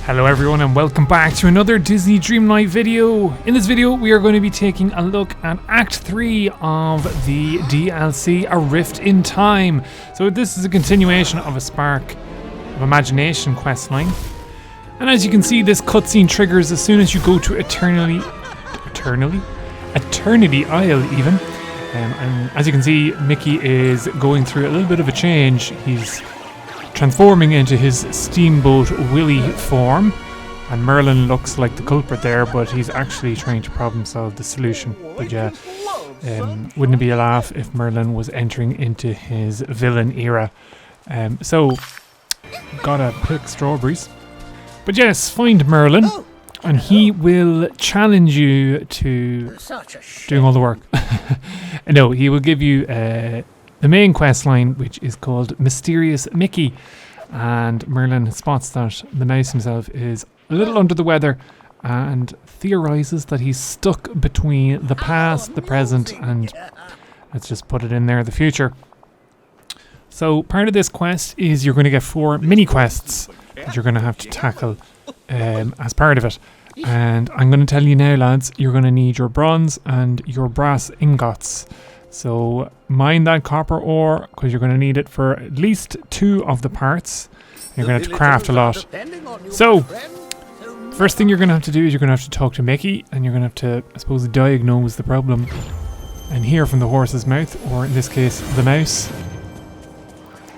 Hello everyone and welcome back to another Disney Dreamlight video. In this video we are going to be taking a look at Act 3 of the DLC A Rift in Time. So this is a continuation of a Spark of Imagination questline. And as you can see, this cutscene triggers as soon as you go to Eternity Isle even. And as you can see, Mickey is going through a little bit of a change. He's transforming into his Steamboat Willie form, and Merlin looks like the culprit there, but he's actually trying to problem solve the solution. But yeah, wouldn't it be a laugh if Merlin was entering into his villain era? So, gotta pick strawberries. But yes, find Merlin, and he will challenge you to doing all the work. No, he will give you the main quest line, which is called Mysterious Mickey, and Merlin spots that the mouse himself is a little under the weather and theorizes that he's stuck between the past, the present, and let's just put it in there, the future. So part of this quest is you're going to get 4 mini quests that you're going to have to tackle as part of it. And I'm going to tell you now, lads, you're going to need your bronze and your brass ingots. So mine that copper ore, because you're going to need it for at least 2 of the parts. You're going to have to craft a lot. So, first thing you're going to have to do is you're going to have to talk to Mickey, and you're going to have to, I suppose, diagnose the problem and hear from the horse's mouth, or in this case, the mouse.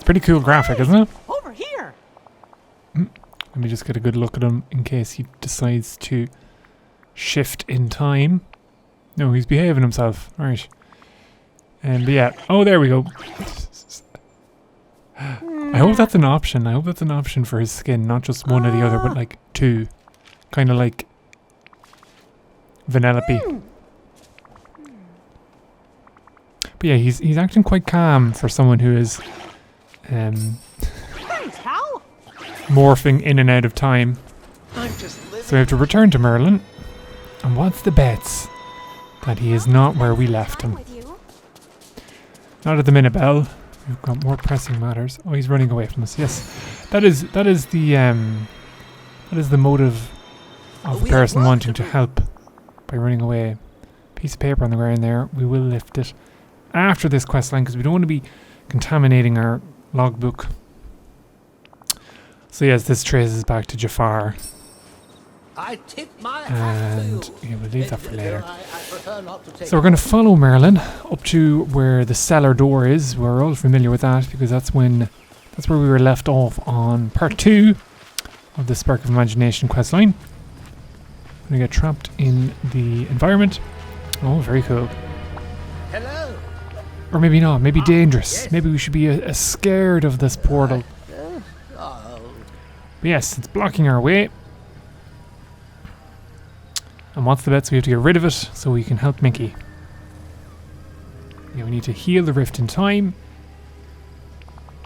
Pretty cool graphic, isn't it? Over here. Let me just get a good look at him in case he decides to shift in time. No, he's behaving himself. Right. But yeah, oh, there we go. I hope that's an option. I hope that's an option for his skin, not just one or the other, but like 2. Kind of like Vanellope. But yeah, he's acting quite calm for someone who is morphing in and out of time. So we have to return to Merlin. And what's the bets? That he is not where we left him. Not at the minute, Belle. We've got more pressing matters. Oh, he's running away from us. Yes, that is the motive of the person wanting to help by running away. Piece of paper on the ground there. We will lift it after this quest line because we don't want to be contaminating our logbook. So yes, this traces back to Jafar. And yeah, we'll leave that for later. So we're going to follow Merlin up to where the cellar door is. We're all familiar with that because that's where we were left off on part 2 of the Spark of Imagination questline. We're going to get trapped in the environment. Oh, very cool. Hello. Or maybe not. Maybe dangerous. Yes. Maybe we should be scared of this portal. But yes, it's blocking our way. And what's the bet? So we have to get rid of it so we can help Mickey. Yeah, we need to heal the rift in time.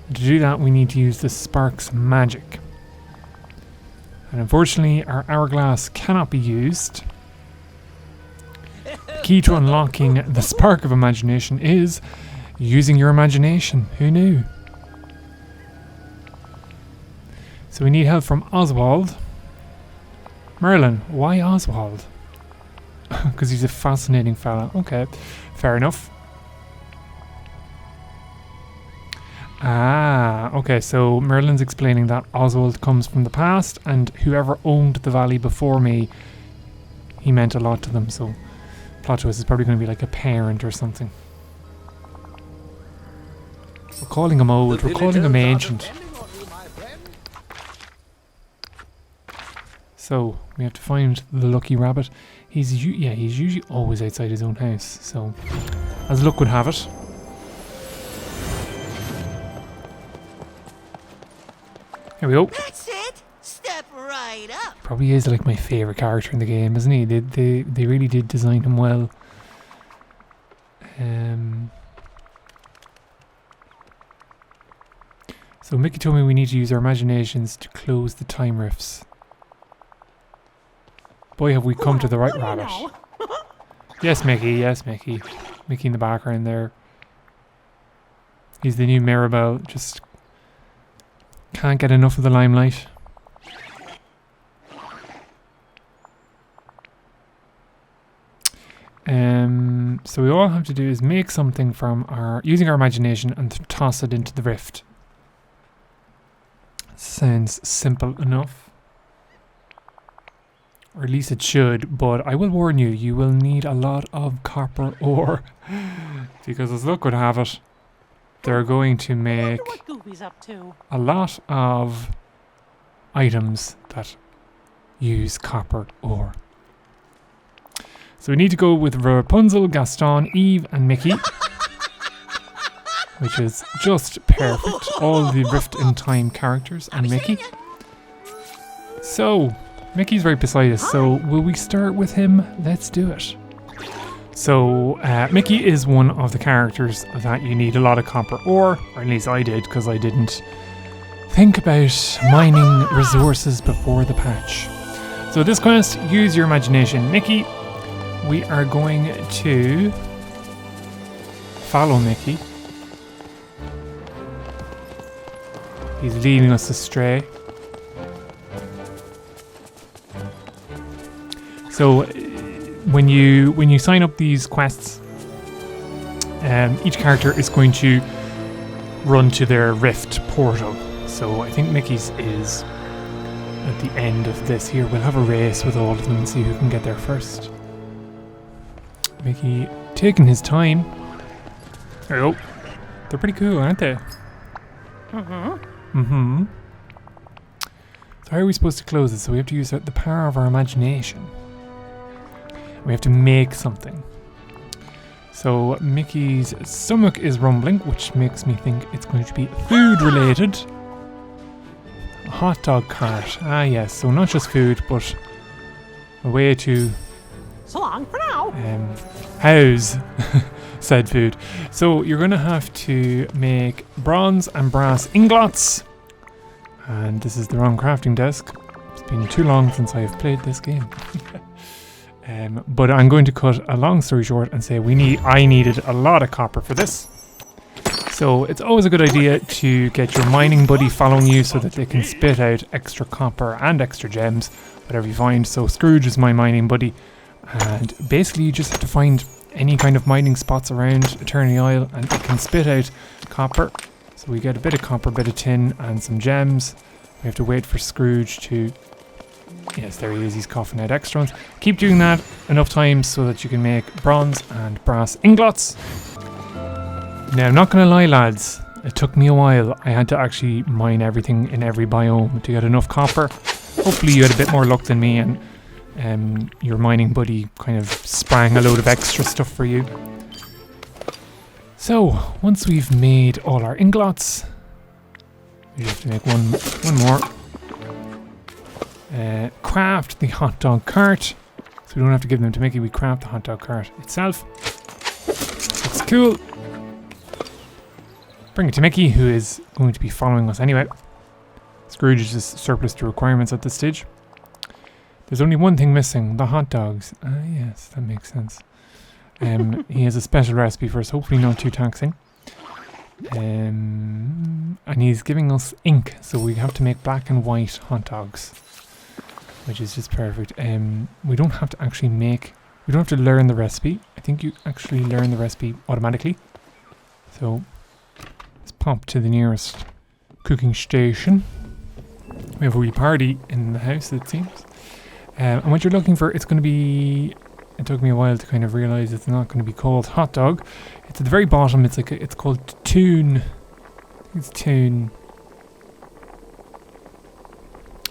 And to do that, we need to use the Spark's magic. And unfortunately, our hourglass cannot be used. The key to unlocking the Spark of Imagination is using your imagination. Who knew? So we need help from Oswald. Merlin, why Oswald? Because he's a fascinating fella. Okay, fair enough. Okay, so Merlin's explaining that Oswald comes from the past, and whoever owned the valley before me, he meant a lot to them, so plot twist is probably going to be like a parent or something. We're calling him old, we're calling him ancient. So, we have to find the lucky rabbit. He's usually always outside his own house, so as luck would have it. Here we go. That's it. Step right up. Probably is like my favourite character in the game, isn't he? They really did design him well. So Mickey told me we need to use our imaginations to close the time rifts. Boy, have we come to the right rabbit. Yes, Mickey. Yes, Mickey. Mickey in the background there. He's the new Mirabelle. Just can't get enough of the limelight. So we all have to do is make something from using our imagination and toss it into the rift. Sounds simple enough. Or at least it should, but I will warn you, you will need a lot of copper ore. Because as luck would have it, they're going to make a lot of items that use copper ore. So we need to go with Rapunzel, Gaston, Eve and Mickey. Which is just perfect. All the Rift in Time characters and Mickey. So, Mickey's right beside us, so will we start with him? Let's do it. So, Mickey is one of the characters that you need a lot of copper ore, or at least I did, because I didn't think about mining resources before the patch. So this quest, use your imagination. Mickey, we are going to follow Mickey. He's leading us astray. So when you sign up these quests, each character is going to run to their rift portal. So I think Mickey's is at the end of this here. We'll have a race with all of them and see who can get there first. Mickey taking his time. There we go. They're pretty cool, aren't they? So how are we supposed to close this? So we have to use the power of our imagination. We have to make something. So Mickey's stomach is rumbling, which makes me think it's going to be food related. A hot dog cart. Ah yes, so not just food, but a way to so long for now. House said food. So you're going to have to make bronze and brass ingots. And this is the wrong crafting desk. It's been too long since I have played this game. But I'm going to cut a long story short and say I needed a lot of copper for this. So it's always a good idea to get your mining buddy following you so that they can spit out extra copper and extra gems, whatever you find. So Scrooge is my mining buddy. And basically you just have to find any kind of mining spots around Eternity Isle and it can spit out copper. So we get a bit of copper, a bit of tin and some gems. We have to wait for Scrooge to... Yes, there he is, he's coughing out extra ones. Keep doing that enough times so that you can make bronze and brass ingots. Now, I'm not going to lie, lads. It took me a while. I had to actually mine everything in every biome to get enough copper. Hopefully you had a bit more luck than me and your mining buddy kind of sprang a load of extra stuff for you. So, once we've made all our ingots, we have to make one more. Craft the hot dog cart. So we don't have to give them to Mickey, we craft the hot dog cart itself. Looks cool. Bring it to Mickey, who is going to be following us anyway. Scrooge is just surplus to requirements at this stage. There's only one thing missing, the hot dogs. Ah yes, that makes sense. He has a special recipe for us, hopefully not too taxing. And he's giving us ink, so we have to make black and white hot dogs. Which is just perfect. We don't have to actually we don't have to learn the recipe. I think you actually learn the recipe automatically. So, let's pop to the nearest cooking station. We have a wee party in the house, it seems. And what you're looking for, it's going to be... It took me a while to kind of realise it's not going to be called hot dog. It's at the very bottom, it's called tune. It's tune.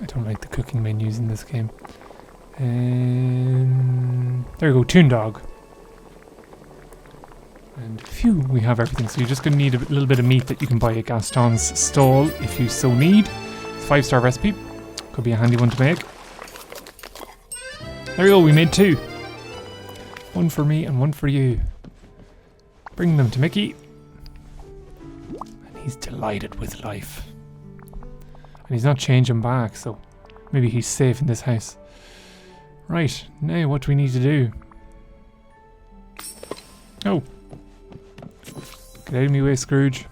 I don't like the cooking menus in this game. There we go, Toon Dog. And phew, we have everything. So you're just going to need a little bit of meat that you can buy at Gaston's stall if you so need. It's a 5-star recipe. Could be a handy one to make. There we go, we made 2. One for me and one for you. Bring them to Mickey. And he's delighted with life. And he's not changing back, so maybe he's safe in this house. Right, now what do we need to do? Oh. Get out of my way, Scrooge.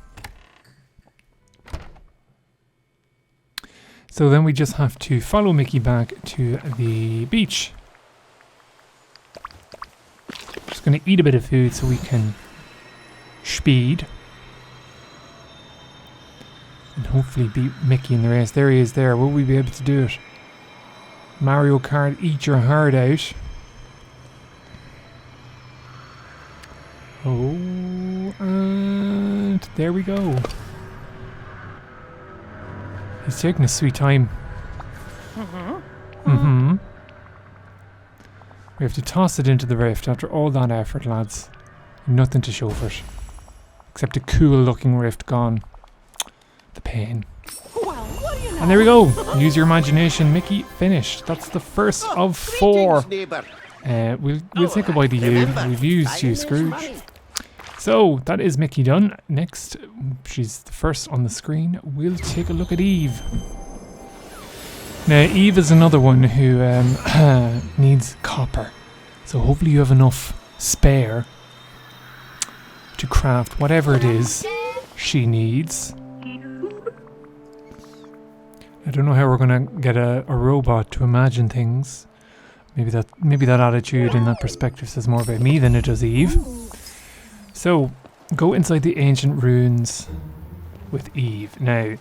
So then we just have to follow Mickey back to the beach. Just going to eat a bit of food so we can speed. And hopefully beat Mickey in the race. There he is there. Will we be able to do it? Mario Kart, eat your heart out. Oh, and there we go. He's taking a sweet time. We have to toss it into the rift after all that effort, lads. Nothing to show for it. Except a cool looking rift gone. The pain. Well, what do you know? And there we go. Use your imagination, Mickey. Finished. That's the first of 4. We'll say goodbye to you. We've used you, Scrooge. So, that is Mickey done. Next, she's the first on the screen. We'll take a look at Eve. Now, Eve is another one who needs copper. So hopefully you have enough spare to craft whatever it is she needs. I don't know how we're going to get a robot to imagine things. Maybe that attitude and that perspective says more about me than it does Eve. So, go inside the ancient ruins with Eve. Now,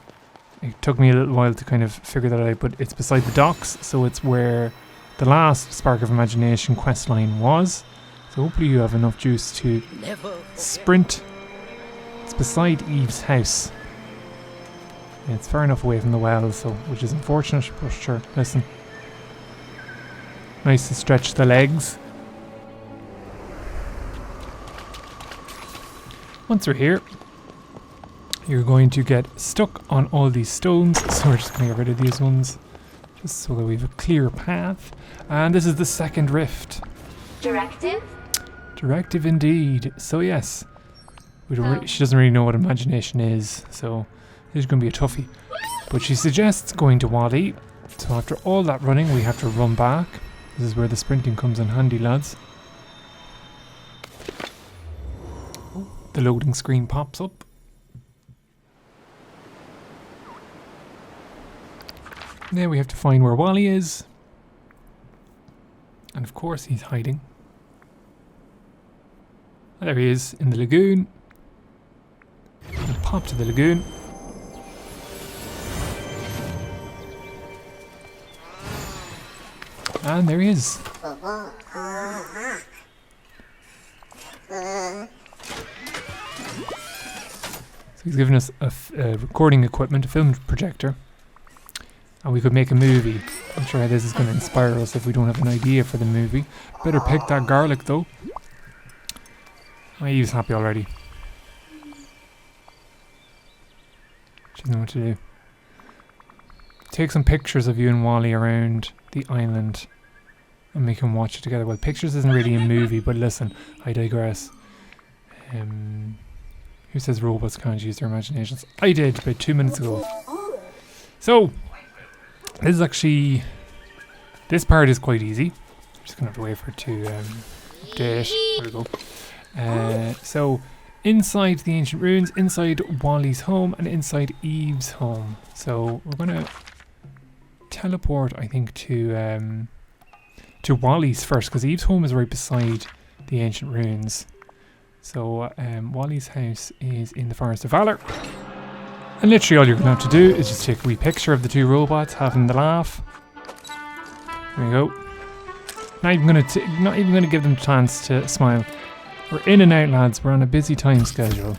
it took me a little while to kind of figure that out, but it's beside the docks, so it's where the last Spark of Imagination questline was. So hopefully you have enough juice to sprint. It's beside Eve's house. And it's far enough away from the well, so which is unfortunate, but sure, listen. Nice to stretch the legs. Once we're here, you're going to get stuck on all these stones, so we're just going to get rid of these ones, just so that we have a clear path. And this is the second rift. Directive? Directive indeed. So yes, she doesn't really know what imagination is, so this is going to be a toughie. But she suggests going to Wally, so after all that running we have to run back. This is where the sprinting comes in handy, lads. The loading screen pops up. Now we have to find where Wally is. And of course he's hiding. There he is, in the lagoon. We'll pop to the lagoon. And there he is. So he's given us a recording equipment, a film projector. And we could make a movie. I'm sure how this is going to inspire us if we don't have an idea for the movie. Better pick that garlic though. My Eve's happy already. She doesn't know what to do. Take some pictures of you and Wally around the island and make him watch it together. Well, pictures isn't really a movie, but listen, I digress. Who says robots can't use their imaginations? I did about 2 minutes ago. So, this is actually... This part is quite easy. I'm just going to have to wait for it to update. There we go. So, inside the ancient ruins, inside Wally's home, and inside Eve's home. So, we're going to teleport, I think, to Wally's first, because Eve's home is right beside the ancient ruins. So, Wally's house is in the Forest of Valor. And literally all you're going to have to do is just take a wee picture of the two robots having the laugh. There we go. Not even going to give them a chance to smile. We're in and out, lads. We're on a busy time schedule.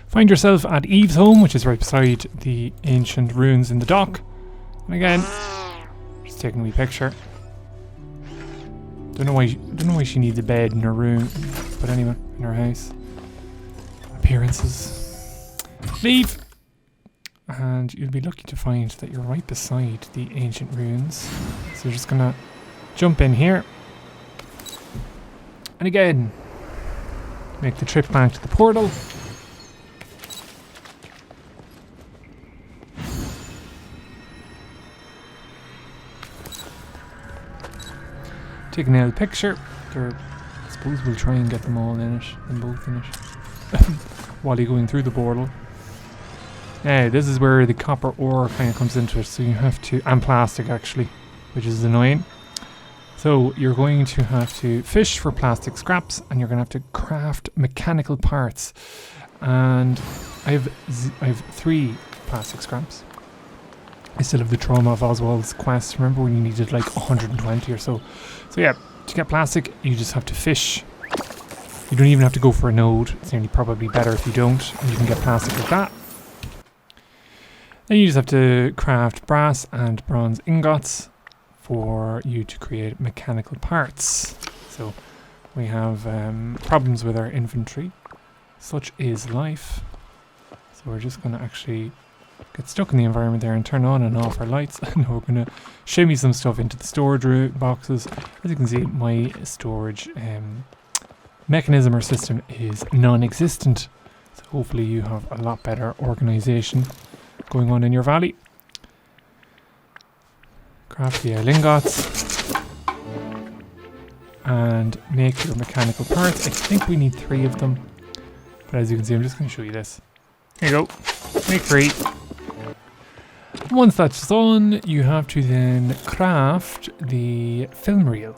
Find yourself at Eve's home, which is right beside the ancient ruins in the dock. And again, just taking a wee picture. Don't know why she needs a bed in her room, but anyway, in her house. Appearances. Leave. And you'll be lucky to find that you're right beside the ancient ruins. So you're just gonna jump in here. And again, make the trip back to the portal. Take another picture. I suppose we'll try and get them all in it, them both in it. While you're going through the portal. Now, this is where the copper ore kind of comes into it, so you have to, and plastic actually, which is annoying. So you're going to have to fish for plastic scraps, and you're going to have to craft mechanical parts. And I have 3 plastic scraps. I still have the trauma of Oswald's quest. Remember when you needed like 120 or so? So yeah, to get plastic, you just have to fish. You don't even have to go for a node. It's nearly probably better if you don't, and you can get plastic like that. Then you just have to craft brass and bronze ingots for you to create mechanical parts. So we have problems with our inventory. Such is life. So we're just going to actually get stuck in the environment there and turn on and off our lights. And we're going to shimmy some stuff into the storage boxes. As you can see, my storage mechanism or system is non-existent. So hopefully you have a lot better organization going on in your valley. Craft the lingots and make your mechanical parts. I think we need 3 of them, but as you can see, I'm just going to show you this. Here you go, make 3. Once that's done, you have to then craft the film reel.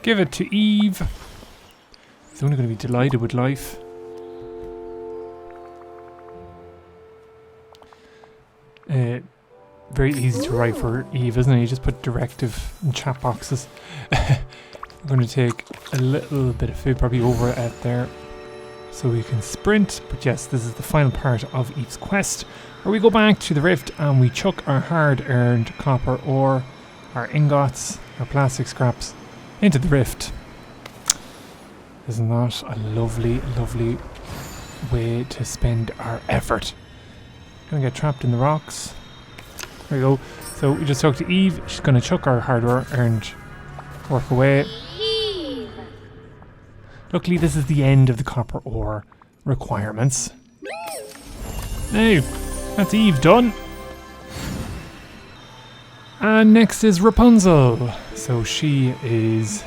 Give it to Eve. He's only going to be delighted with life. Very easy to write for Eve, isn't it? You just put directive in chat boxes. I'm going to take a little bit of food, probably over it there, so we can sprint. But yes, this is the final part of Eve's quest, where we go back to the rift and we chuck our hard-earned copper ore, our ingots, our plastic scraps into the rift. Isn't that a lovely, lovely way to spend our effort? Gonna get trapped in the rocks. There we go. So we just talked to Eve. She's gonna chuck our hard-earned work away. Eve. Luckily, this is the end of the copper ore requirements. Now, that's Eve done. And next is Rapunzel. So she is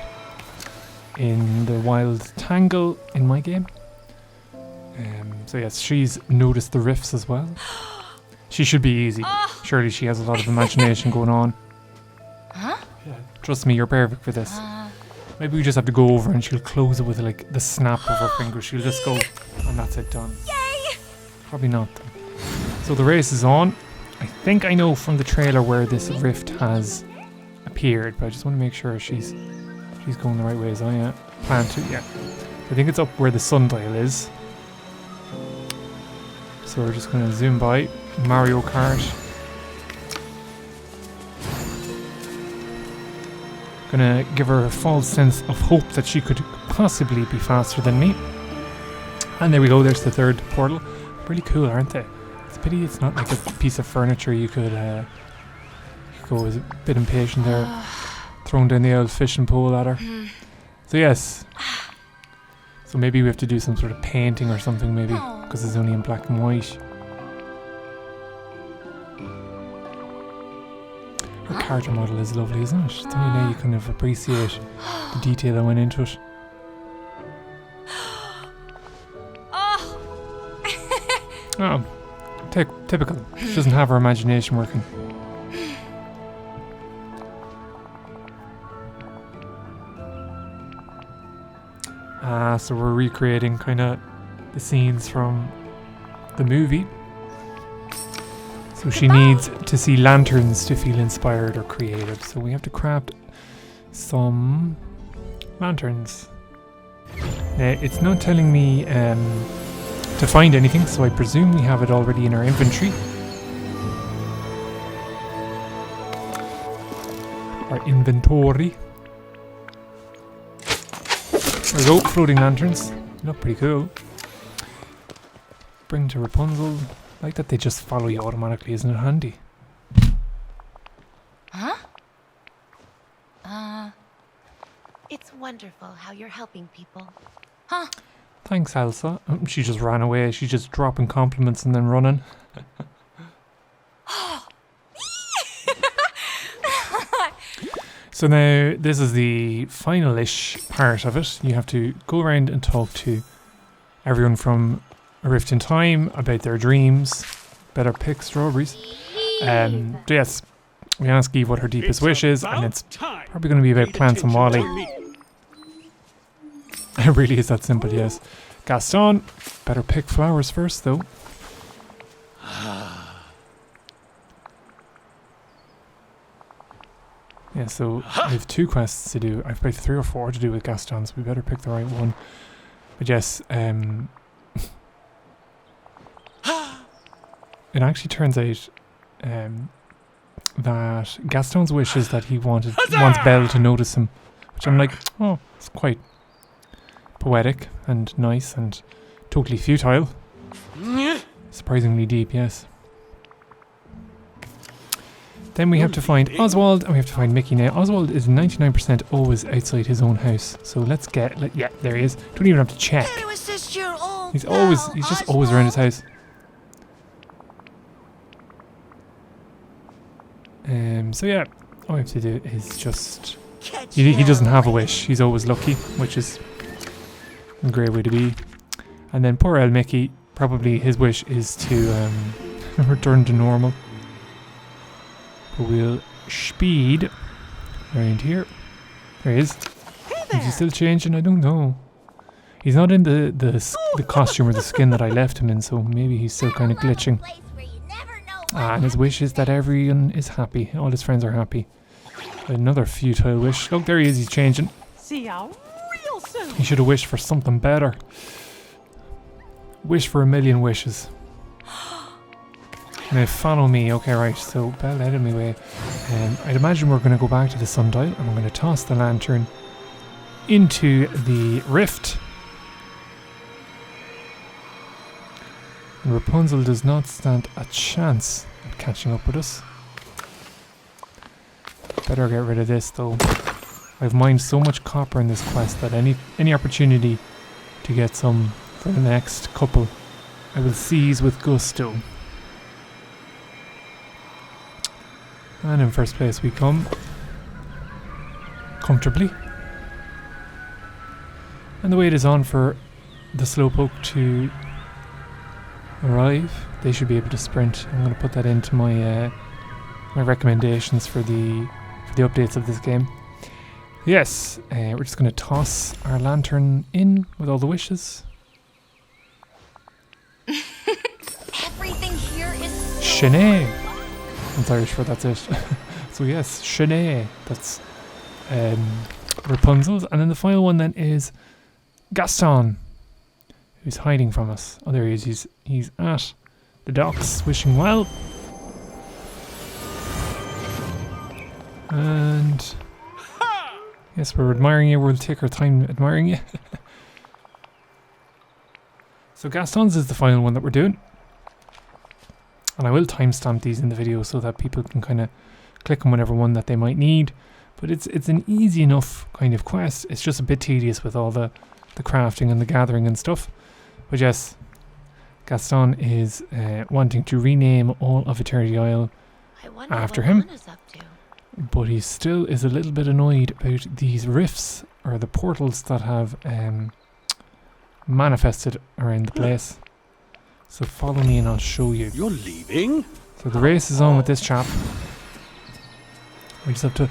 in the wild tangle in my game. So yes, she's noticed the rifts as well. She should be easy. Surely she has a lot of imagination going on. Huh? Yeah, trust me, you're perfect for this. Maybe we just have to go over and she'll close it with like the snap of her fingers. She'll just go and that's it, done. Yay! Probably not though. So the race is on. I think I know from the trailer where this rift has appeared, but I just want to make sure she's going the right way as I plan to. Yeah, I think it's up where the sundial is. So we're just going to zoom by. Mario Kart. Gonna give her a false sense of hope that she could possibly be faster than me. And there we go, there's the 3rd portal. Really cool, aren't they? It's a pity it's not like a piece of furniture you could go as a bit impatient there. Throwing down the old fishing pole at her. So yes. So maybe we have to do some sort of painting or something maybe, because it's only in black and white. Her character model is lovely, isn't it? It's only now you kind of appreciate the detail that went into it. Oh, typical. She doesn't have her imagination working. So we're recreating kind of the scenes from the movie. So she needs to see lanterns to feel inspired or creative. So we have to craft some lanterns. It's not telling me to find anything, so I presume we have it already in our inventory. Our inventory. There we go, floating lanterns. Look pretty cool. Bring to Rapunzel. I like that they just follow you automatically, isn't it handy? Huh? It's wonderful how you're helping people. Huh? Thanks, Elsa. She just ran away. She's just dropping compliments and then running. So now this is the final-ish part of it. You have to go around and talk to everyone from A Rift in Time about their dreams. Better pick strawberries. Yes, We ask Eve what her deepest wish is, and it's probably going to be about plants and Wally. It really is that simple, yes. Gaston, better pick flowers first, though. Yeah, so I have 2 quests to do. I've about 3 or 4 to do with Gaston, so we better pick the right one. But yes, it actually turns out that Gaston's wish is that he wants Belle to notice him, which I'm like, oh, it's quite poetic and nice and totally futile. Surprisingly deep, yes. Then we have to find Oswald, and we have to find Mickey now. Oswald is 99% always outside his own house. So let's get, yeah, there he is. Don't even have to check. He's just always around his house. So yeah, all we have to do is just, he doesn't have a wish. He's always lucky, which is a great way to be. And then poor old Mickey, probably his wish is to return to normal. But we'll speed around here. There he is. Is he still changing? I don't know. He's not in the costume or the skin that I left him in, so maybe he's still kind of glitching. And his wish is that everyone is happy. All his friends are happy. Another futile wish. Look, there he is. He's changing. See ya real soon. He should have wished for something better. Wish for a million wishes. Now follow me. Okay, right. So Belle out of my way. I'd imagine we're going to go back to the sundial, and we're going to toss the lantern into the rift. And Rapunzel does not stand a chance at catching up with us. Better get rid of this though. I've mined so much copper in this quest that any opportunity to get some for the next couple, I will seize with gusto. And in first place we come. Comfortably. And the wait is on for the slowpoke to arrive. They should be able to sprint. I'm going to put that into my my recommendations for the updates of this game. Yes, we're just going to toss our lantern in with all the wishes. Everything here is so Shanae. That's Irish for that's it. So yes, Shanae. That's Rapunzel's. And then the final one then is Gaston, who's hiding from us. Oh, there he is. He's at the docks, wishing well. And yes, we're admiring you. We'll take our time admiring you. So Gaston's is the final one that we're doing. And I will timestamp these in the video so that people can kind of click on whatever one that they might need. But it's an easy enough kind of quest. It's just a bit tedious with all the crafting and the gathering and stuff. But yes, Gaston is wanting to rename all of Eternity Isle after him. But he still is a little bit annoyed about these rifts, or the portals that have manifested around the place. So follow me and I'll show you. You're leaving? So the race is on with this chap. We just have to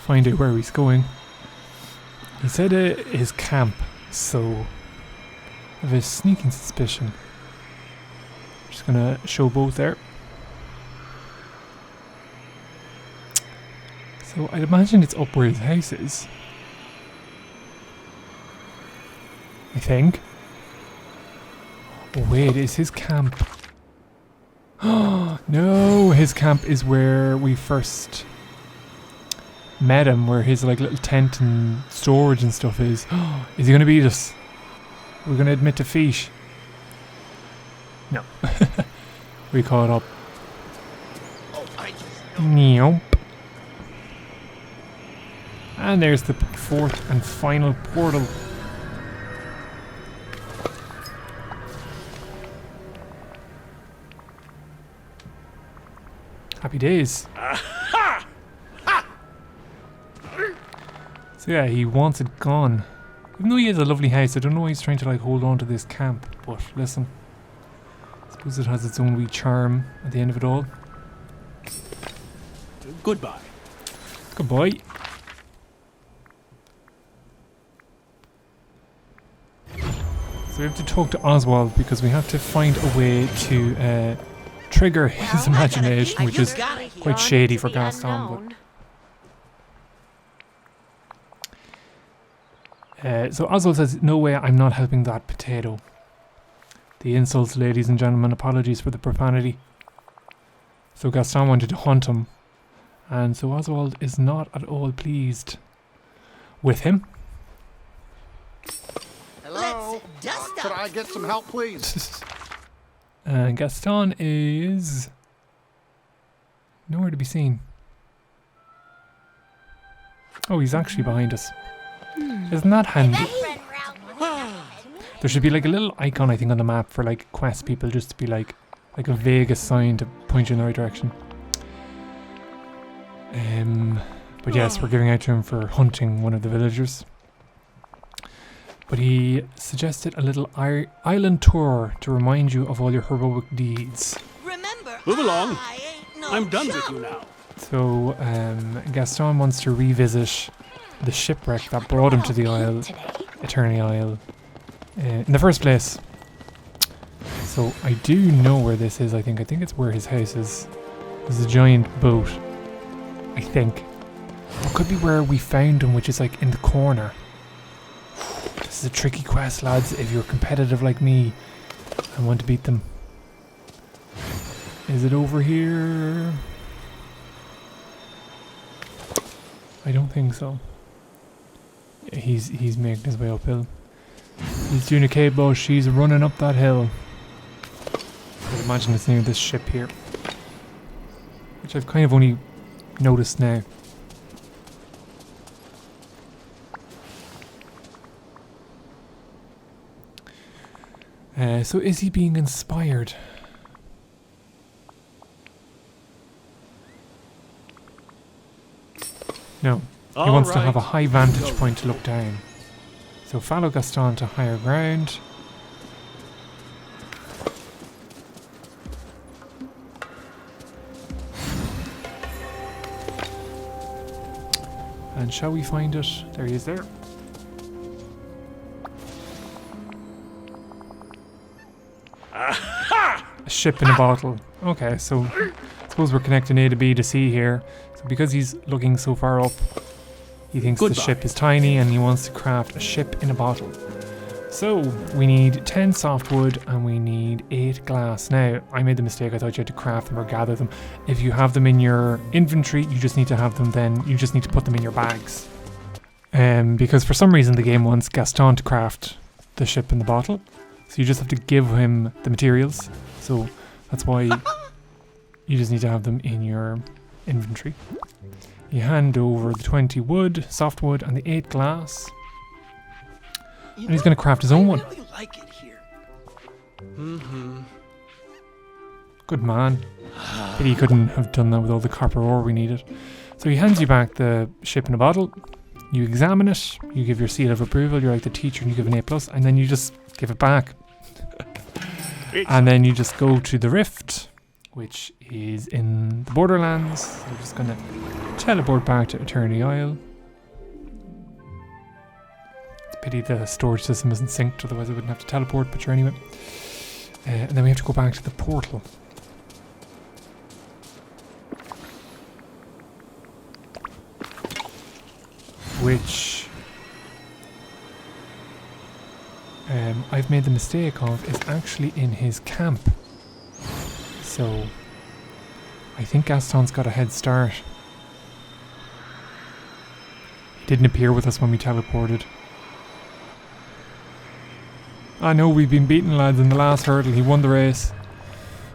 find out where he's going. He said his camp, so I have a sneaking suspicion. Just gonna show both there. So I'd imagine it's up where his house is. I think. Oh wait, is his camp? Oh no, his camp is where we first met him, where his like little tent and storage and stuff is. Is he gonna beat us? We're gonna admit defeat. No. We caught up. Nope. And there's the fourth and final portal. Happy days. So yeah, he wants it gone. Even though he has a lovely house, I don't know why he's trying to like hold on to this camp. But listen, I suppose it has its own wee charm at the end of it all. Goodbye. Good boy. So we have to talk to Oswald because we have to find a way to trigger his imagination, which is quite shady for Gaston. So Oswald says, "No way, I'm not helping that potato." The insults, ladies and gentlemen, apologies for the profanity. So Gaston wanted to hunt him, and so Oswald is not at all pleased with him. Hello. Dust Could up. I get some help, please? And Gaston is nowhere to be seen. Oh, he's actually behind us. Isn't that handy? There should be like a little icon, I think, on the map for like quest people, just to be like a Vegas sign to point you in the right direction. But yes, we're giving out to him for hunting one of the villagers. But he suggested a little island tour to remind you of all your heroic deeds. Remember, Move along. I ain't no I'm done with chump. you now. So Gaston wants to revisit the shipwreck that brought him to the Isle, Eternity Isle, in the first place. So I do know where this is. I think it's where his house is. There's a giant boat, I think. It could be where we found him, which is like in the corner. This is a tricky quest, lads, if you're competitive like me and want to beat them. Is it over here? I don't think so. Yeah, he's making his way uphill. He's doing a cable. She's running up that hill. I would imagine it's near this ship here, which I've kind of only noticed now. So is he being inspired? No. He wants to have a high vantage point to look down. So follow Gaston to higher ground. And shall we find it? There he is there. A ship in a bottle. Okay, so I suppose we're connecting A to B to C here. So because he's looking so far up, he thinks the ship is tiny and he wants to craft a ship in a bottle. So we need 10 softwood and we need 8 glass. Now, I made the mistake. I thought you had to craft them or gather them. If you have them in your inventory, you just need to have them then. You just need to put them in your bags. Because for some reason the game wants Gaston to craft the ship in the bottle. So you just have to give him the materials. So that's why you just need to have them in your inventory. You hand over the 20 wood, softwood, and the 8 glass. And he's going to craft his own one. I really like it here. Good man. Pity he couldn't have done that with all the copper ore we needed. So he hands you back the ship in a bottle. You examine it. You give your seal of approval. You're like the teacher and you give an A+, and then you just give it back. And then you just go to the rift, which is in the Borderlands. So we're just going to teleport back to Eternity Isle. It's a pity the storage system isn't synced, otherwise I wouldn't have to teleport, but sure anyway. And then we have to go back to the portal. Which I've made the mistake of is actually in his camp. So I think Gaston's got a head start. He didn't appear with us when we teleported. I know we've been beaten, lads, in the last hurdle. He won the race.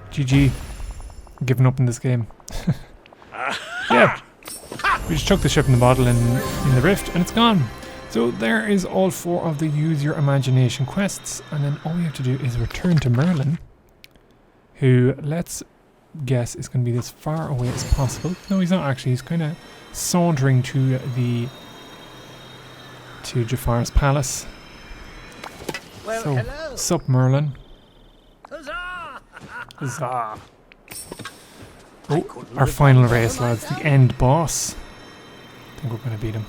GG. I'm giving up in this game. Yeah. We just chucked the ship in the bottle in the rift and it's gone. So there is all 4 of the use your imagination quests, and then all we have to do is return to Merlin, who, let's guess, is going to be as far away as possible. No, he's not actually. He's kind of sauntering to Jafar's palace. Well, So, hello. sup Merlin? Huzzah! Huzzah. Oh, our final race, lads. The end boss. I think we're going to beat him.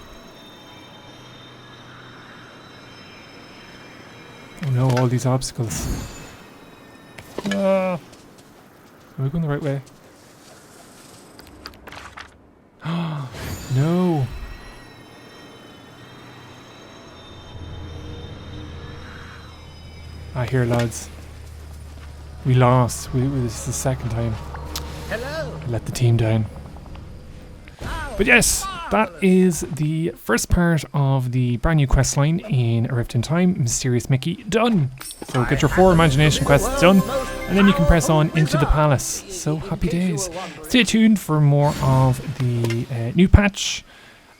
Oh no, all these obstacles. Are we going the right way? No. Here, lads. We lost. This is the second time. Hello. I let the team down. But yes, that is the first part of the brand new quest line in A Rift in Time, Mysterious Mickey, done. So get your 4 imagination quests done, and then you can press on into the palace. So happy days. Stay tuned for more of the new patch.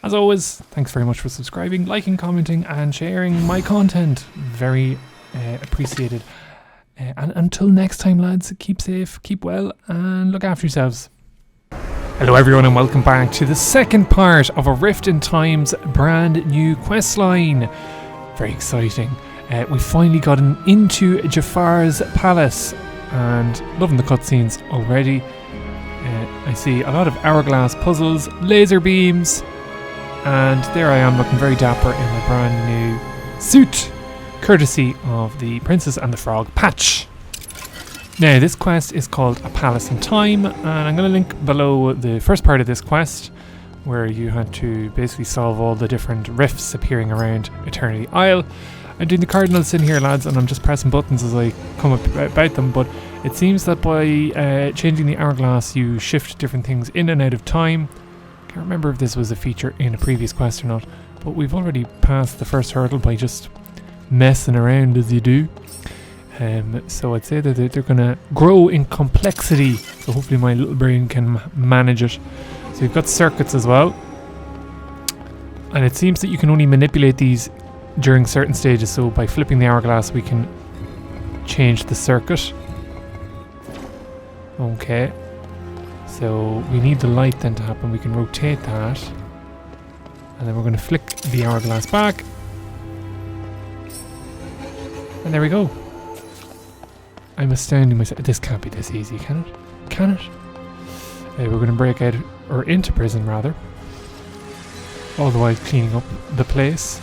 As always, thanks very much for subscribing, liking, commenting, and sharing my content. Very appreciated. And until next time, lads, keep safe, keep well, and look after yourselves. Hello everyone, and welcome back to the second part of A Rift in Time's brand new questline. Very exciting. We finally gotten into Jafar's palace, and loving the cutscenes already. I see a lot of hourglass puzzles, laser beams, and there I am looking very dapper in my brand new suit, courtesy of the Princess and the Frog patch. Now, this quest is called A Palace in Time, and I'm going to link below the first part of this quest, where you had to basically solve all the different rifts appearing around Eternity Isle. I'm doing the cardinals in here, lads, and I'm just pressing buttons as I come up about them, but it seems that by changing the hourglass, you shift different things in and out of time. Can't remember if this was a feature in a previous quest or not, but we've already passed the first hurdle by just messing around as you do. So I'd say that they're going to grow in complexity, so hopefully my little brain can manage it. So you've got circuits as well, and it seems that you can only manipulate these during certain stages, so by flipping the hourglass we can change the circuit. Okay, so we need the light then to happen. We can rotate that, and then we're going to flick the hourglass back, and there we go. I'm astounding myself. This can't be this easy, can it? Can it? We're going to break out, or into prison rather, all the while cleaning up the place.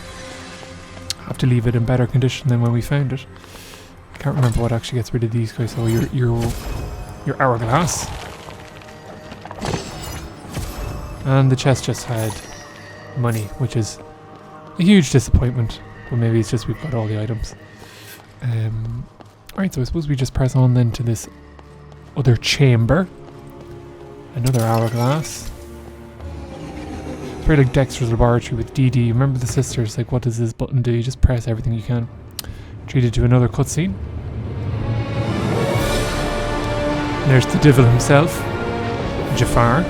Have to leave it in better condition than when we found it. I can't remember what actually gets rid of these guys. So your hourglass, and the chest just had money, which is a huge disappointment. But maybe it's just we've got all the items. Alright, so I suppose we just press on then to this other chamber. Another hourglass. It's very like Dexter's Laboratory with DD. Remember the sisters, like what does this button do? You just press everything you can. Treated to another cutscene. There's the devil himself, Jafar.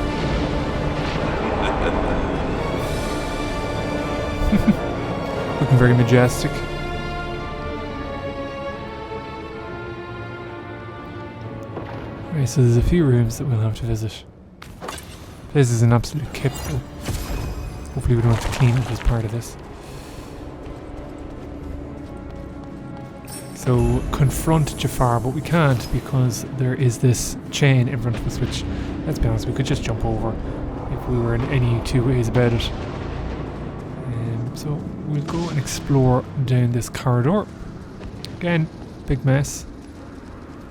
Looking very majestic. Right, so there's a few rooms that we'll have to visit. This is an absolute kip though. Hopefully we don't have to clean it as part of this. So confront Jafar, but we can't because there is this chain in front of us, which, let's be honest, we could just jump over if we were in any two ways about it. So we'll go and explore down this corridor. Again, big mess.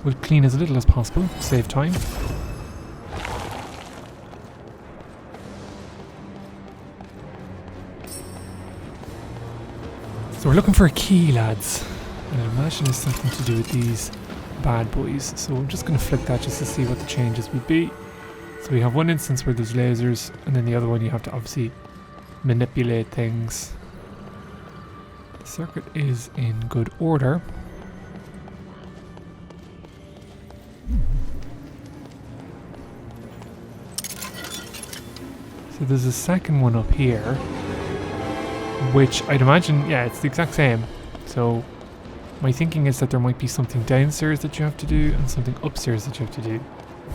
We'll clean as little as possible, save time. So we're looking for a key, lads. And I imagine it's something to do with these bad boys. So I'm just going to flick that just to see what the changes would be. So we have one instance where there's lasers, and then the other one you have to obviously manipulate things. The circuit is in good order. So there's a second one up here, which I'd imagine, yeah, it's the exact same. So my thinking is that there might be something downstairs that you have to do and something upstairs that you have to do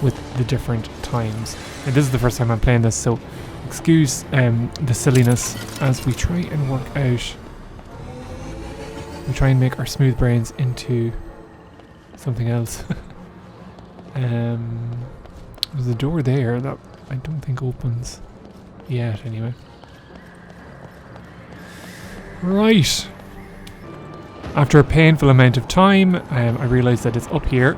with the different times. And this is the first time I'm playing this, so excuse the silliness as we try and work out. We try and make our smooth brains into something else. There's a door there that I don't think opens yet, anyway. Right. After a painful amount of time, I realised that it's up here.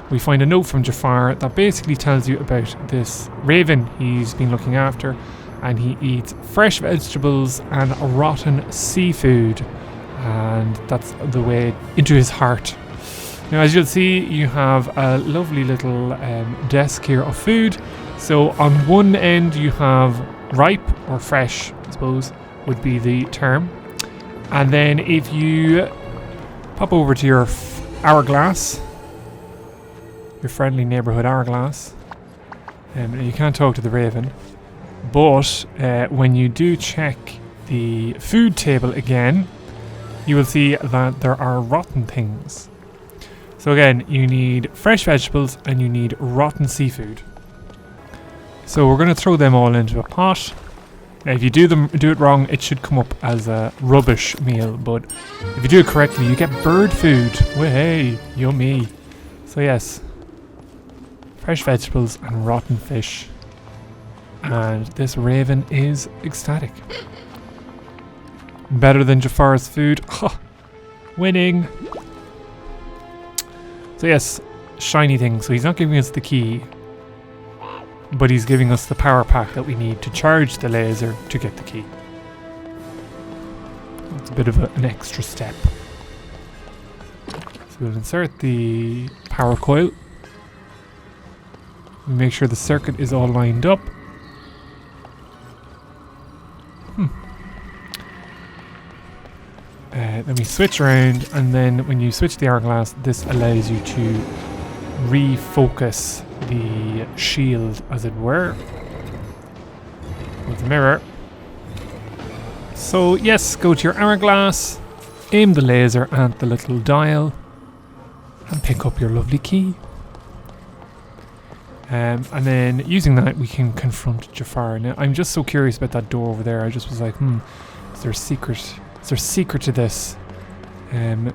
We find a note from Jafar that basically tells you about this raven he's been looking after, and he eats fresh vegetables and rotten seafood, and that's the way into his heart. Now, as you'll see, you have a lovely little desk here of food. So on one end you have ripe or fresh, I suppose, would be the term. And then if you pop over to your hourglass, your friendly neighborhood hourglass, you can't talk to the raven, but when you do check the food table again, you will see that there are rotten things. So again, you need fresh vegetables and you need rotten seafood. So we're going to throw them all into a pot. Now, if you do it wrong, it should come up as a rubbish meal, but if you do it correctly, you get bird food. Way, yummy. So yes, fresh vegetables and rotten fish. And this raven is ecstatic. Better than Jafar's food. Winning. So yes, shiny thing. So he's not giving us the key, but he's giving us the power pack that we need to charge the laser to get the key. It's a bit of an extra step. So we'll insert the power coil. We make sure the circuit is all lined up. Then we switch around, and then when you switch the hourglass, this allows you to refocus the shield, as it were, with the mirror. So yes, go to your hourglass, aim the laser at the little dial, and pick up your lovely key. And then using that, we can confront Jafar. Now, I'm just so curious about that door over there. I just was like, is there a secret? Is there a secret to this?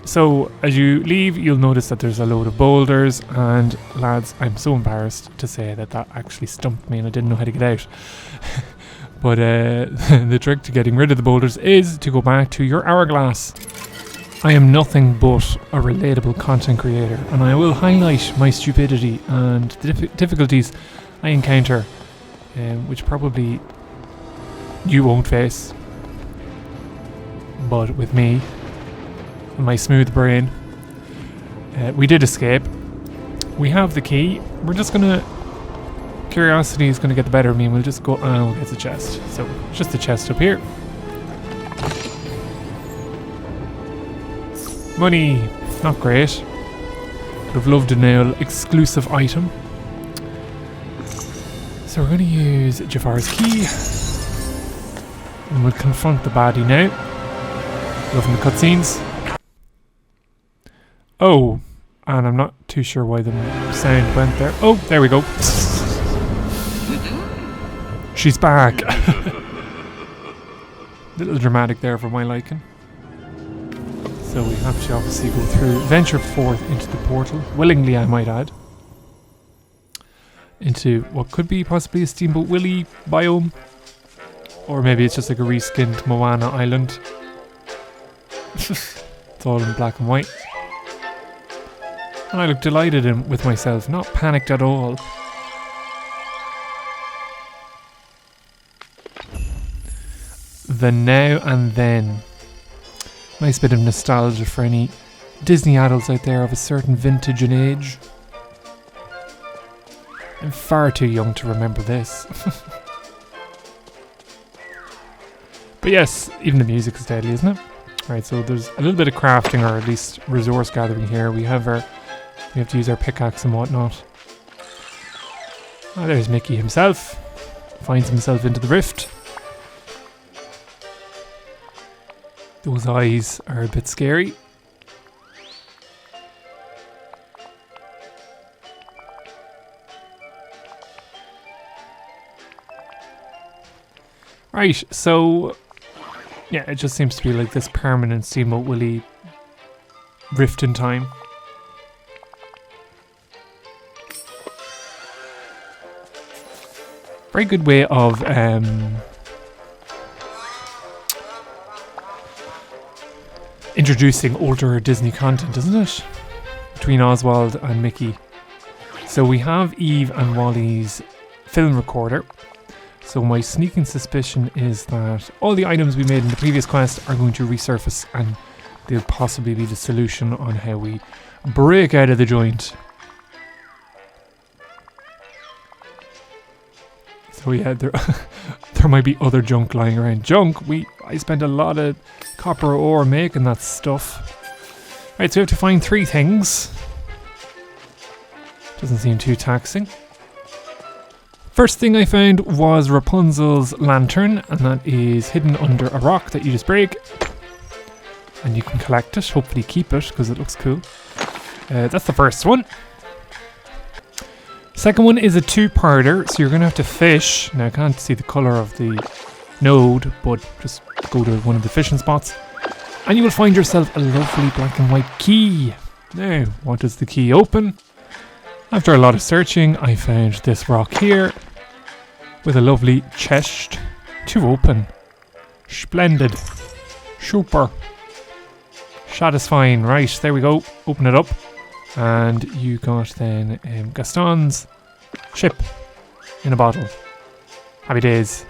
So as you leave, you'll notice that there's a load of boulders, and lads, I'm so embarrassed to say that actually stumped me and I didn't know how to get out. But the trick to getting rid of the boulders is to go back to your hourglass. I am nothing but a relatable content creator, and I will highlight my stupidity and the difficulties I encounter, which probably you won't face. But with me, and my smooth brain, we did escape. We have the key. We're just gonna... Curiosity is gonna get the better of me, and we'll just go... we'll get the chest. So, just the chest up here. Money. Not great. Would have loved a nail exclusive item. So we're gonna use Jafar's key. And we'll confront the baddie now. Loving the cutscenes. Oh, and I'm not too sure why the sound went there. Oh, there we go. She's back. Little dramatic there for my liking. So we have to obviously go through, venture forth into the portal, willingly I might add, into what could be possibly a Steamboat Willie biome, or maybe it's just like a reskinned Moana island. It's all in black and white. And I look delighted with myself, not panicked at all. The now and then. Nice bit of nostalgia for any Disney adults out there of a certain vintage and age. I'm far too young to remember this. But yes, even the music is deadly, isn't it? Right, so there's a little bit of crafting, or at least resource gathering here. We have to use our pickaxe and whatnot. Oh, there's Mickey himself. Finds himself into the rift. Those eyes are a bit scary. Right, so yeah, it just seems to be like this permanent Steamboat Willie rift in time. Very good way of introducing older Disney content, isn't it? Between Oswald and Mickey. So we have Eve and Wally's film recorder. So my sneaking suspicion is that all the items we made in the previous quest are going to resurface, and they'll possibly be the solution on how we break out of the joint. So yeah, there might be other junk lying around. Junk? I spent a lot of copper ore making that stuff. Right, so we have to find 3 things. Doesn't seem too taxing. First thing I found was Rapunzel's lantern, and that is hidden under a rock that you just break. And you can collect it, hopefully keep it, because it looks cool. That's the first one. Second one is a 2-parter, so you're going to have to fish. Now I can't see the colour of the node, but just go to one of the fishing spots. And you will find yourself a lovely black and white key. Now, what does the key open? After a lot of searching, I found this rock here with a lovely chest to open. Splendid. Super. Satisfying. Right, there we go. Open it up. And you got then Gaston's ship in a bottle. Happy days.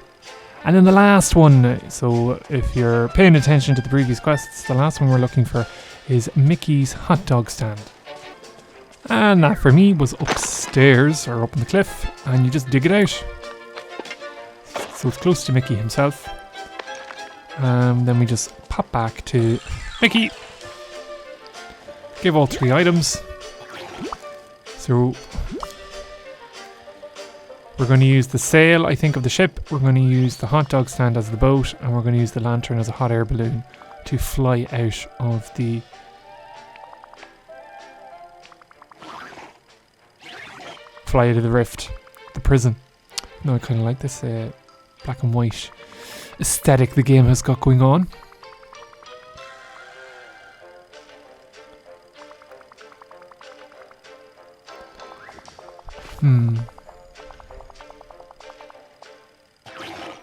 And then the last one. So if you're paying attention to the previous quests, the last one we're looking for is Mickey's hot dog stand. And that for me was upstairs or up on the cliff, and you just dig it out. So it's close to Mickey himself. Then we just pop back to Mickey. Give all 3 items. So we're going to use the sail, I think, of the ship. We're going to use the hot dog stand as the boat, and we're going to use the lantern as a hot air balloon to fly out of the rift, the prison. No, I kind of like this black and white aesthetic the game has got going on.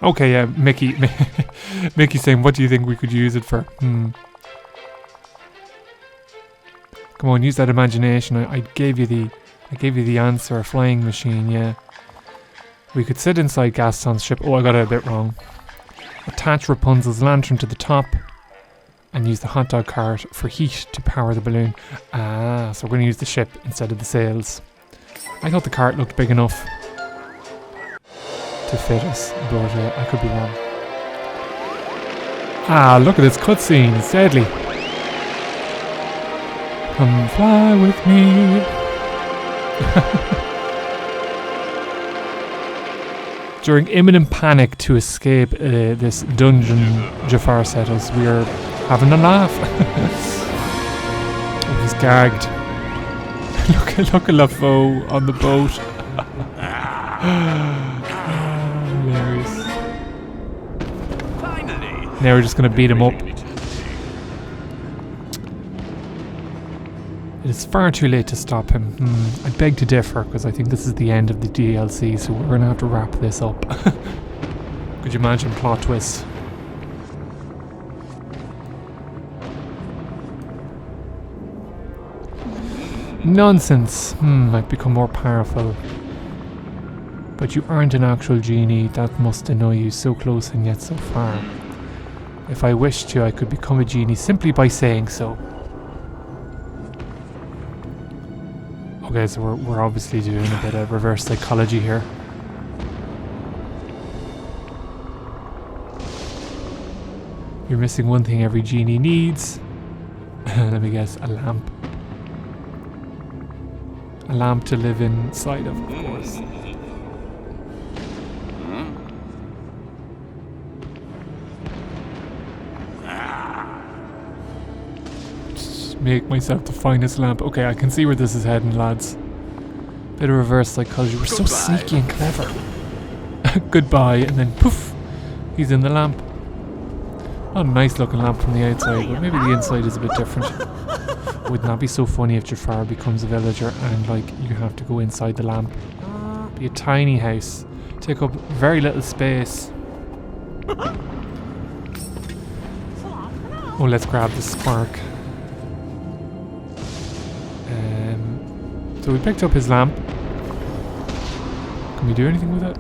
Okay, yeah, Mickey's saying, what do you think we could use it for? Come on, use that imagination. I gave you the answer, a flying machine, yeah. We could sit inside Gaston's ship. Oh, I got it a bit wrong. Attach Rapunzel's lantern to the top and use the hot dog cart for heat to power the balloon. Ah, so we're going to use the ship instead of the sails. I thought the cart looked big enough to fit us, but I could be wrong. Ah, look at this cutscene. It's deadly. Come fly with me. During imminent panic to escape this dungeon Jafar set us, we are having a laugh. Oh, he's gagged. look at LaFoe on the boat. Hilarious. Now we're just going to beat him up. It is far too late to stop him. I beg to differ, because I think this is the end of the DLC, so we're going to have to wrap this up. Could you imagine plot twist? Nonsense. I've become more powerful. But you aren't an actual genie. That must annoy you, so close and yet so far. If I wished to, I could become a genie simply by saying so. Okay, so we're obviously doing a bit of reverse psychology here. You're missing one thing every genie needs. Let me guess, a lamp. A lamp to live inside of course. Make myself the finest lamp. Okay, I can see where this is heading, lads. Bit of reverse psychology. We're so sneaky and clever. Goodbye, and then poof, he's in the lamp. Not a nice looking lamp from the outside, but maybe the inside is a bit different. Wouldn't that be so funny if Jafar becomes a villager and like you have to go inside the lamp? Be a tiny house. Take up very little space. Oh, let's grab the spark. So we picked up his lamp. Can we do anything with it?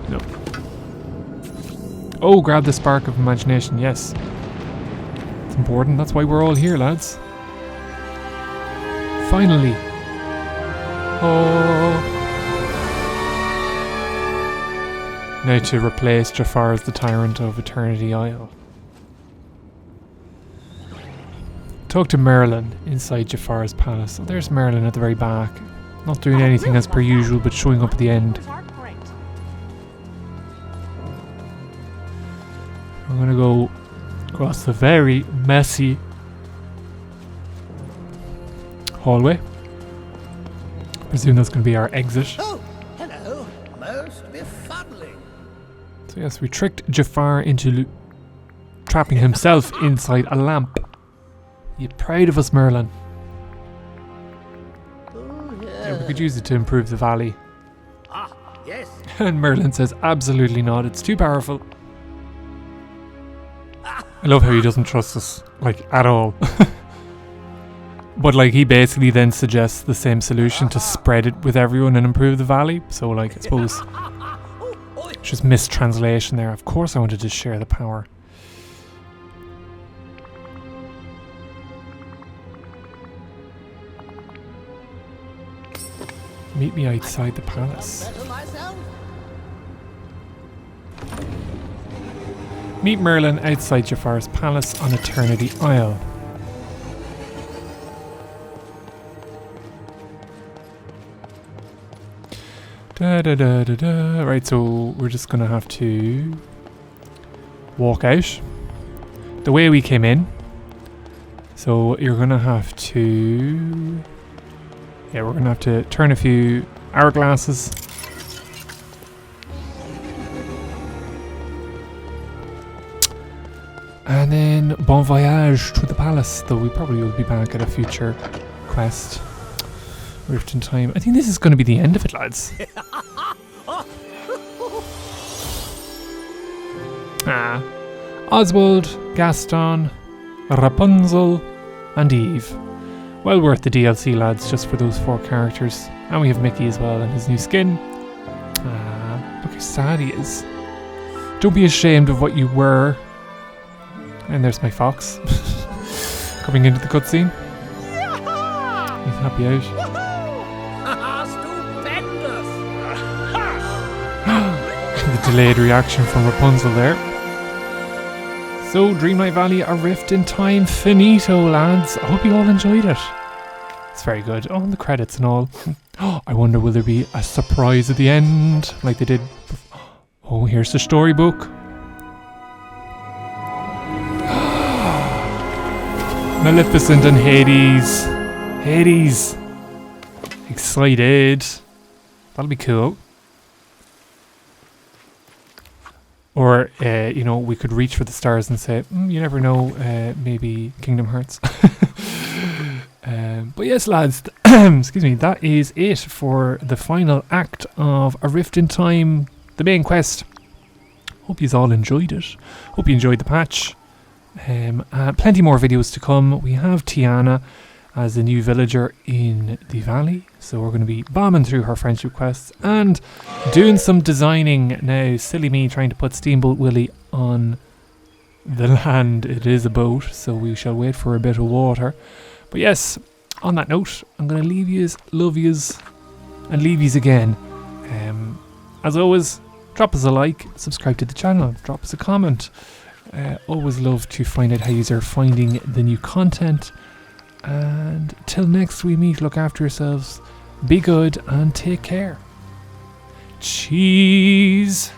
No. Oh, grab the spark of imagination. Yes. It's important. That's why we're all here, lads. Finally. Oh. Now to replace Jafar as the tyrant of Eternity Isle. Talk to Merlin inside Jafar's palace. Oh, there's Merlin at the very back. Not doing anything as per usual, but showing up at the end. I'm gonna go across the very messy hallway. Presume that's gonna be our exit. Oh, hello. Most befuddling. So yes, we tricked Jafar into trapping himself inside a lamp. You proud of us, Merlin? Yeah, we could use it to improve the valley. Ah, yes. And Merlin says, absolutely not, it's too powerful. I love how he doesn't trust us, like, at all. But, like, he basically then suggests the same solution to spread it with everyone and improve the valley. So, like, I suppose it's just mistranslation there. Of course I wanted to share the power. Meet me outside the palace. Meet Merlin outside Jafar's palace on Eternity Isle. Da da da da da. Right, so we're just gonna have to walk out the way we came in. So you're gonna have to... Yeah, we're gonna have to turn a few hourglasses. And then bon voyage to the palace, though we probably will be back at a future quest. Rift in Time. I think this is going to be the end of it, lads. Oswald, Gaston, Rapunzel, and Eve. Well worth the DLC, lads, just for those 4 characters. And we have Mickey as well and his new skin. Look how sad he is. Don't be ashamed of what you were. And there's my fox. Coming into the cutscene. He's happy out. The delayed reaction from Rapunzel there. So, Dreamlight Valley, A Rift in Time, finito, lads. I hope you all enjoyed it. It's very good. Oh, and the credits and all. I wonder, will there be a surprise at the end, like they did? Oh, here's the storybook. Maleficent and Hades. Hades. Excited. That'll be cool. Or, you know, we could reach for the stars and say, you never know, maybe Kingdom Hearts. But yes, lads, excuse me, that is it for the final act of A Rift in Time, the main quest. Hope you all enjoyed it. Hope you enjoyed the patch. Plenty more videos to come. We have Tiana as the new villager in the valley, so we're going to be bombing through her friendship quests and doing some designing now. Silly me trying to put Steamboat Willie on the land. It is a boat, so we shall wait for a bit of water. But yes, on that note, I'm going to leave yous, love yous, and leave yous again. As always, drop us a like, subscribe to the channel, drop us a comment. Always love to find out how you are finding the new content. And till next we meet, look after yourselves, be good, and take care. Cheese!